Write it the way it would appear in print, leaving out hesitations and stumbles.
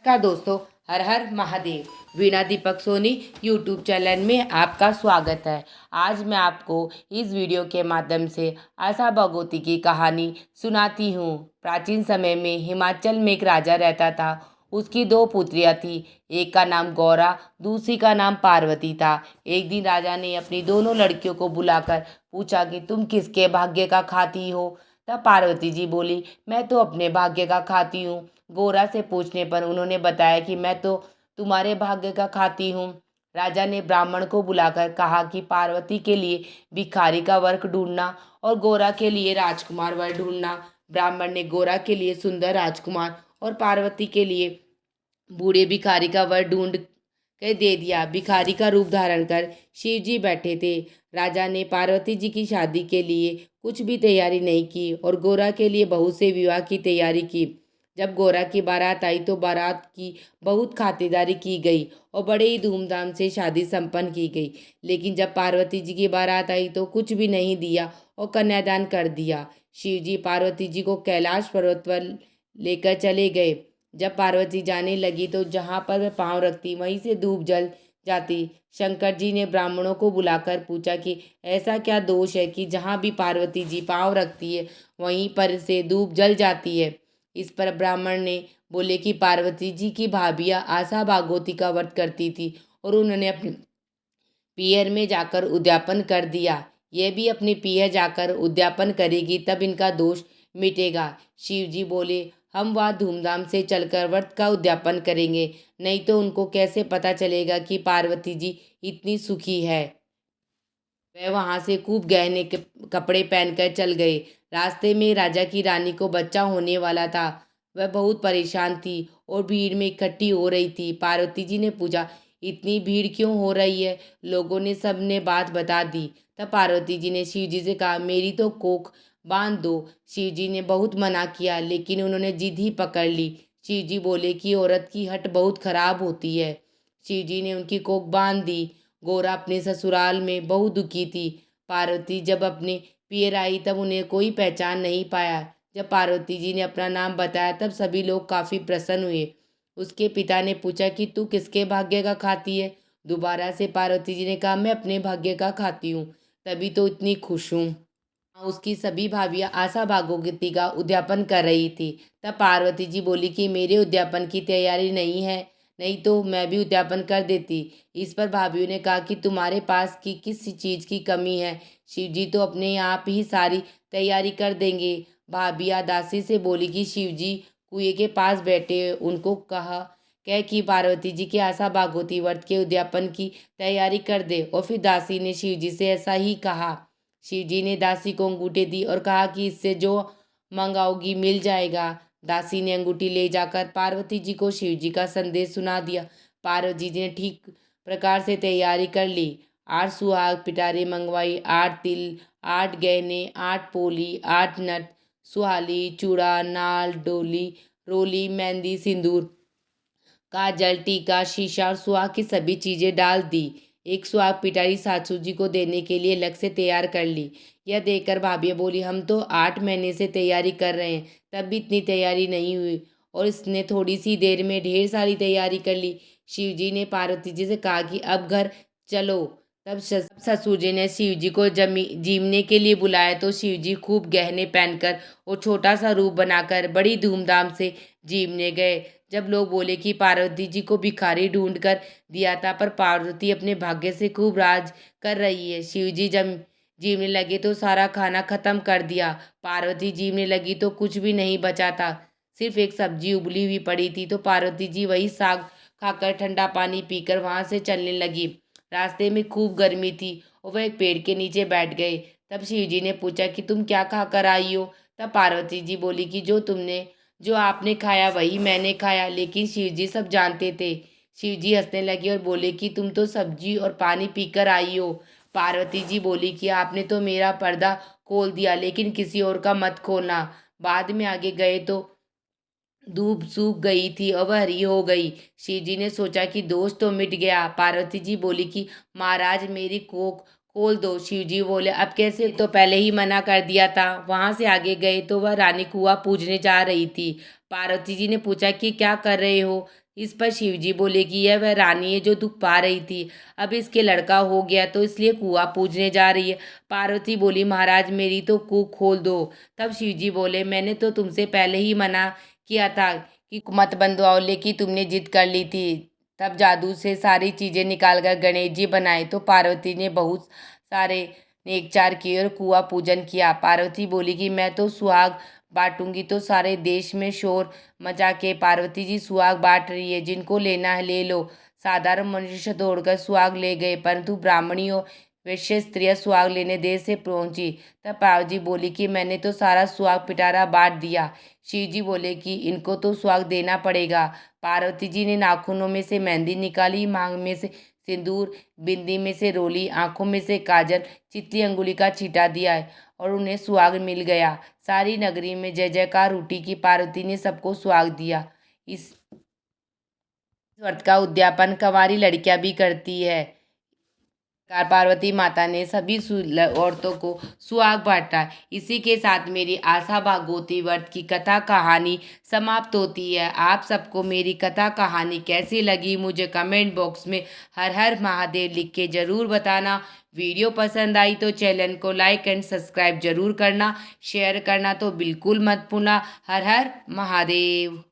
नमस्कार दोस्तों। हर हर महादेव। वीणा Deepak Soni YouTube channel में आपका स्वागत है। आज मैं आपको इस वीडियो के माध्यम से आशा भगवती की कहानी सुनाती हूँ। प्राचीन समय में हिमाचल में एक राजा रहता था। उसकी दो पुत्रियाँ थी। एक का नाम गौरा, दूसरी का नाम पार्वती था। एक दिन राजा ने अपनी दोनों लड़कियों को बुलाकर पूछा कि तुम किसके भाग्य का खाती हो। तब पार्वती जी बोली, मैं तो अपने भाग्य का खाती हूँ। गोरा से पूछने पर उन्होंने बताया कि मैं तो तुम्हारे भाग्य का खाती हूँ। राजा ने ब्राह्मण को बुलाकर कहा कि पार्वती के लिए भिखारी का वर ढूंढना और गोरा के लिए राजकुमार वर ढूंढना। ब्राह्मण ने गोरा के लिए सुंदर राजकुमार और पार्वती के लिए बूढ़े भिखारी का वर ढूंढ कर दे दिया। भिखारी का रूप धारण कर शिव जी बैठे थे। राजा ने पार्वती जी की शादी के लिए कुछ भी तैयारी नहीं की और गोरा के लिए बहू से विवाह की तैयारी की। जब गोरा की बारात आई तो बारात की बहुत खातिरदारी की गई और बड़े ही धूमधाम से शादी संपन्न की गई। लेकिन जब पार्वती जी की बारात आई तो कुछ भी नहीं दिया और कन्यादान कर दिया। शिव जी पार्वती जी को कैलाश पर्वत पर लेकर चले गए। जब पार्वती जाने लगी तो जहाँ पर वह पाँव रखती वहीं से धूप जल जाती। शंकर जी ने ब्राह्मणों को बुलाकर पूछा कि ऐसा क्या दोष है कि जहाँ भी पार्वती जी पाँव रखती है वहीं पर से धूप जल जाती है। इस पर ब्राह्मण ने बोले कि पार्वती जी की भाभियाँ आशा भागवती का व्रत करती थी और उन्होंने अपने पीहर में जाकर उद्यापन कर दिया। यह भी अपने पीहर जाकर उद्यापन करेगी तब इनका दोष मिटेगा। शिव जी बोले, हम वहाँ धूमधाम से चलकर व्रत का उद्यापन करेंगे, नहीं तो उनको कैसे पता चलेगा कि पार्वती जी इतनी सुखी है। वह वहां से खूब गहने कपड़े पहनकर चल गए। रास्ते में राजा की रानी को बच्चा होने वाला था। वह बहुत परेशान थी और भीड़ में इकट्ठी हो रही थी। पार्वती जी ने पूछा, इतनी भीड़ क्यों हो रही है? लोगों ने सबने बात बता दी। तब पार्वती जी ने शिव जी से कहा, मेरी तो कोख बांध दो। शिव जी ने बहुत मना किया लेकिन उन्होंने जिद ही पकड़ ली। शिव जी बोले कि औरत की हट बहुत खराब होती है। शिव जी ने उनकी कोख बांध दी। गोरा अपने ससुराल में बहुत दुखी थी। पार्वती जब अपने पियर आई तब उन्हें कोई पहचान नहीं पाया। जब पार्वती जी ने अपना नाम बताया तब सभी लोग काफ़ी प्रसन्न हुए। उसके पिता ने पूछा कि तू किसके भाग्य का खाती है? दोबारा से पार्वती जी ने कहा, मैं अपने भाग्य का खाती हूँ, तभी तो इतनी खुश हूँ। उसकी सभी भाभियाँ आशा भागवती का उद्यापन कर रही थी। तब पार्वती जी बोली कि मेरे उद्यापन की तैयारी नहीं है, नहीं तो मैं भी उद्यापन कर देती। इस पर भाभीियों ने कहा कि तुम्हारे पास की किस चीज़ की कमी है? शिव जी तो अपने आप ही सारी तैयारी कर देंगे। भाभिया दासी से बोली कि शिव जी कुएं के पास बैठे, उनको कहा कह कि पार्वती जी के आशा भागवती व्रत के उद्यापन की तैयारी कर दे। और फिर दासी ने शिव जी से ऐसा ही कहा। शिव जी ने दासी को अंगूठी दी और कहा कि इससे जो मंगाओगी मिल जाएगा। दासी ने अंगूठी ले जाकर पार्वती जी को शिव जी का संदेश सुना दिया। पार्वती जी ने ठीक प्रकार से तैयारी कर ली। 8 सुहाग पिटारे मंगवाई, 8 तिल, 8 गहने, 8 पोली, 8 नट, सुहाली, चूड़ा, नाल, डोली, रोली, मेहंदी, सिंदूर, काजल, टीका, शीशा और सुहाग की सभी चीजें डाल दी। एक सुहाग पिटारी सासू जी को देने के लिए अलग से तैयार कर ली। यह देखकर भाभी बोली, हम तो 8 महीने से तैयारी कर रहे हैं, तब भी इतनी तैयारी नहीं हुई और इसने थोड़ी सी देर में ढेर सारी तैयारी कर ली। शिव जी ने पार्वती जी से कहा कि अब घर चलो। तब ससुर जी ने शिव जी को जीमने के लिए बुलाया तो शिव जी खूब गहने पहनकर और छोटा सा रूप बनाकर बड़ी धूमधाम से जीमने गए। जब लोग बोले कि पार्वती जी को भिखारी ढूंढ कर दिया था, पर पार्वती अपने भाग्य से खूब राज कर रही है। शिव जी जब जीवने लगे तो सारा खाना खत्म कर दिया। पार्वती जीवने लगी तो कुछ भी नहीं बचा था, सिर्फ एक सब्जी उबली हुई पड़ी थी। तो पार्वती जी वही साग खाकर ठंडा पानी पीकर वहां से चलने लगी। रास्ते में खूब गर्मी थी और वह एक पेड़ के नीचे बैठ गए। तब शिव जी ने पूछा कि तुम क्या खाकर आई हो? तब पार्वती जी बोली कि जो आपने खाया वही मैंने खाया, लेकिन शिव जी सब जानते थे। शिव जी हंसने लगे और बोले कि तुम तो सब्जी और पानी पीकर आई हो। पार्वती जी बोली कि आपने तो मेरा पर्दा खोल दिया, लेकिन किसी और का मत खोलना। बाद में आगे गए तो धूप सूख गई थी और वह हरी हो गई। शिव जी ने सोचा कि दोष तो मिट गया। पार्वती जी बोली कि महाराज मेरी कोख खोल दो। शिव जी बोले, अब कैसे? तो पहले ही मना कर दिया था। वहां से आगे गए तो वह रानी कुआं पूजने जा रही थी। पार्वती जी ने पूछा कि क्या कर रहे हो? इस पर शिवजी बोले कि यह वह रानी है जो दुख पा रही थी, अब इसके लड़का हो गया तो इसलिए कुआं पूजने जा रही है। पार्वती बोली महाराज मेरी तो कूप खोल दो। तब शिवजी बोले मैंने तो तुमसे पहले ही मना किया था कि मत बंदवाओ, लेकिन तुमने जिद कर ली थी। तब जादू से सारी चीजें निकाल कर गणेश जी बनाए तो पार्वती ने बहुत सारे नेकचार किए और कुआं पूजन किया। पार्वती बोली कि मैं तो सुहाग बांटूंगी तो सारे देश में शोर मचा के पार्वती जी सुहाग बांट रही है, जिनको लेना है ले लो। साधारण मनुष्य दौड़कर सुहाग ले गए, परंतु ब्राह्मणी और वैश्य स्त्रियां सुहाग लेने देर से पहुंची। तब पार्वती बोली कि मैंने तो सारा सुहाग पिटारा बांट दिया। शिव जी बोले कि इनको तो सुहाग देना पड़ेगा। पार्वती जी ने नाखूनों में से मेहंदी निकाली, मांग में से सिंदूर, बिंदी में से रोली, आंखों में से काजल, चितली अंगुली का छींटा दिया है और उन्हें सुहाग मिल गया। सारी नगरी में जय जयकार उठी कि पार्वती ने सबको सुहाग दिया। इस व्रत का उद्यापन कंवारी लड़कियां भी करती है। पार्वती माता ने सभी औरतों को सुहाग बांटा। इसी के साथ मेरी आशा भागवती व्रत की कथा कहानी समाप्त होती है। आप सबको मेरी कथा कहानी कैसी लगी मुझे कमेंट बॉक्स में हर हर महादेव लिख के ज़रूर बताना। वीडियो पसंद आई तो चैनल को लाइक एंड सब्सक्राइब जरूर करना, शेयर करना तो बिल्कुल मत भूलना। हर हर महादेव।